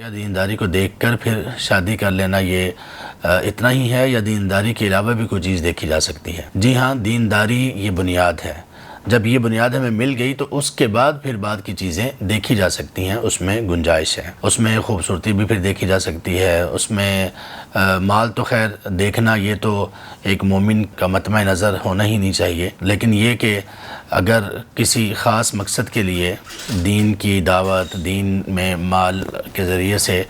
کیا دینداری کو دیکھ کر پھر شادی کر لینا یہ اتنا ہی ہے یا دینداری کے علاوہ بھی کوئی چیز دیکھی جا سکتی ہے؟ جی ہاں، دینداری یہ بنیاد ہے۔ جب یہ بنیاد ہمیں مل گئی تو اس کے بعد پھر بعد کی چیزیں دیکھی جا سکتی ہیں، اس میں گنجائش ہے، اس میں خوبصورتی بھی پھر دیکھی جا سکتی ہے، اس میں مال تو خیر دیکھنا یہ تو ایک مومن کا مطمع نظر ہونا ہی نہیں چاہیے، لیکن یہ کہ اگر کسی خاص مقصد کے لیے دین کی دعوت، دین میں مال کے ذریعے سے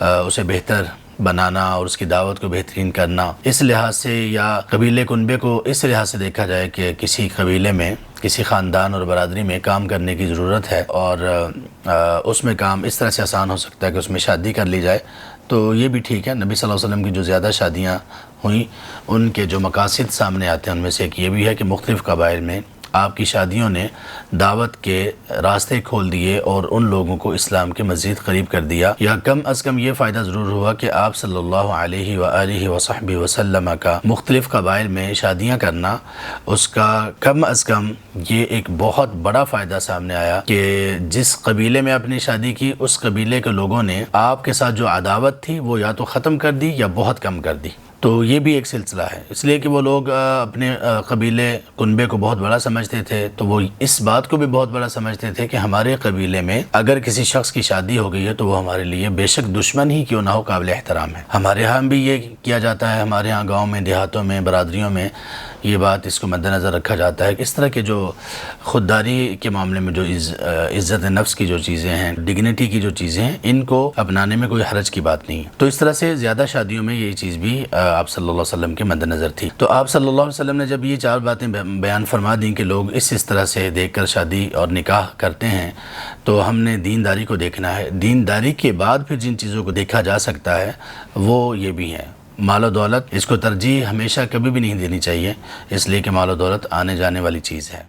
اسے بہتر بنانا اور اس کی دعوت کو بہترین کرنا، اس لحاظ سے یا قبیلے کنبے کو اس لحاظ سے دیکھا جائے کہ کسی قبیلے میں، کسی خاندان اور برادری میں کام کرنے کی ضرورت ہے اور اس میں کام اس طرح سے آسان ہو سکتا ہے کہ اس میں شادی کر لی جائے، تو یہ بھی ٹھیک ہے۔ نبی صلی اللہ علیہ وسلم کی جو زیادہ شادیاں ہوئیں ان کے جو مقاصد سامنے آتے ہیں ان میں سے ایک یہ بھی ہے کہ مختلف قبائل میں آپ کی شادیوں نے دعوت کے راستے کھول دیے اور ان لوگوں کو اسلام کے مزید قریب کر دیا، یا کم از کم یہ فائدہ ضرور ہوا کہ آپ صلی اللہ علیہ وآلہ وصحبہ وسلم کا مختلف قبائل میں شادیاں کرنا، اس کا کم از کم یہ ایک بہت بڑا فائدہ سامنے آیا کہ جس قبیلے میں آپ نے شادی کی اس قبیلے کے لوگوں نے آپ کے ساتھ جو عداوت تھی وہ یا تو ختم کر دی یا بہت کم کر دی۔ تو یہ بھی ایک سلسلہ ہے، اس لیے کہ وہ لوگ اپنے قبیلے کنبے کو بہت بڑا سمجھتے تھے، تو وہ اس بات کو بھی بہت بڑا سمجھتے تھے کہ ہمارے قبیلے میں اگر کسی شخص کی شادی ہو گئی ہے تو وہ ہمارے لیے بے شک دشمن ہی کیوں نہ ہو قابل احترام ہے۔ ہمارے ہاں بھی یہ کیا جاتا ہے، ہمارے ہاں گاؤں میں، دیہاتوں میں، برادریوں میں یہ بات اس کو مد نظر رکھا جاتا ہے کہ اس طرح کے جو خودداری کے معاملے میں جو عزت نفس کی جو چیزیں ہیں، ڈگنیٹی کی جو چیزیں ہیں، ان کو اپنانے میں کوئی حرج کی بات نہیں ہے۔ تو اس طرح سے زیادہ شادیوں میں یہ چیز بھی آپ صلی اللہ علیہ وسلم کے مد نظر تھی۔ تو آپ صلی اللہ علیہ وسلم نے جب یہ چار باتیں بیان فرما دیں کہ لوگ اس طرح سے دیکھ کر شادی اور نکاح کرتے ہیں، تو ہم نے دینداری کو دیکھنا ہے۔ دینداری کے بعد پھر جن چیزوں کو دیکھا جا سکتا ہے وہ یہ بھی ہیں۔ مال و دولت، اس کو ترجیح ہمیشہ کبھی بھی نہیں دینی چاہیے، اس لیے کہ مال و دولت آنے جانے والی چیز ہے۔